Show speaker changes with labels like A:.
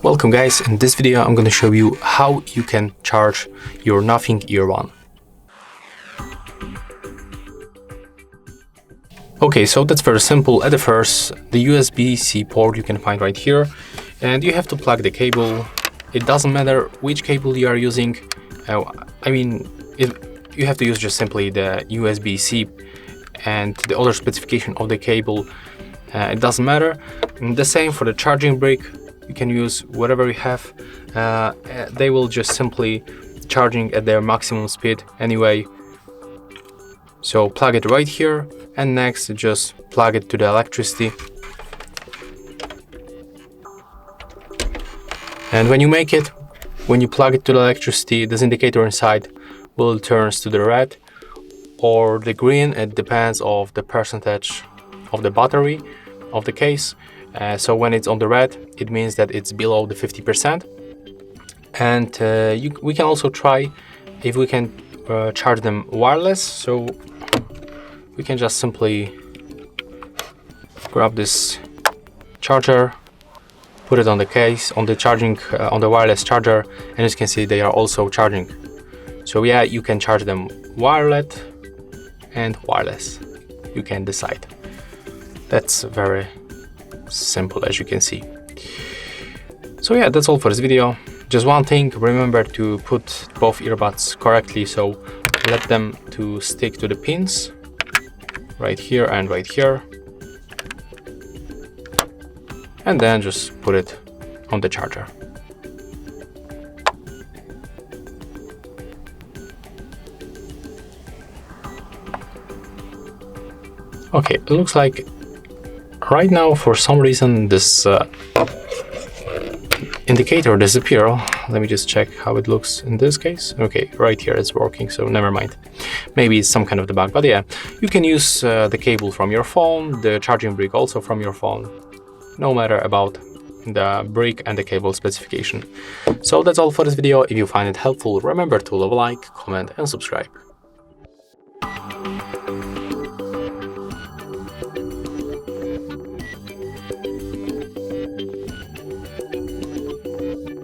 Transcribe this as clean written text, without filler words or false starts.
A: Welcome guys, in this video I'm going to show you how you can charge your Nothing Ear 1. Okay, so that's very simple. At the first, the USB-C port you can find right here, and you have to plug the cable. It doesn't matter which cable you are using. You have to use just simply the USB-C and the other specification of the cable. It doesn't matter. And the same for the charging brick. You can use whatever you have. They will just simply charging at their maximum speed anyway. So plug it right here, and next just plug it to the electricity. And when you plug it to the electricity, this indicator inside will turn to the red or the green. It depends of the percentage of the battery of the case. So when it's on the red, it means that it's below the 50%. And we can also try if we can charge them wireless. So we can just simply grab this charger, put it on the case, on the charging, on the wireless charger, and as you can see, they are also charging. So yeah, you can charge them wired and wireless. You can decide. That's very simple, as you can see. So yeah, that's all for this video. Just one thing, remember to put both earbuds correctly, so let them to stick to the pins right here and right here, and then just put it on the charger. Okay, it looks like right now for some reason this indicator disappeared. Let me just check how it looks in this case. Okay, right here it's working, so never mind. Maybe it's some kind of the bug, but yeah, you can use the cable from your phone, the charging brick also from your phone, no matter about the brick and the cable specification. So that's all for this video. If you find it helpful, remember to leave a like, comment and subscribe.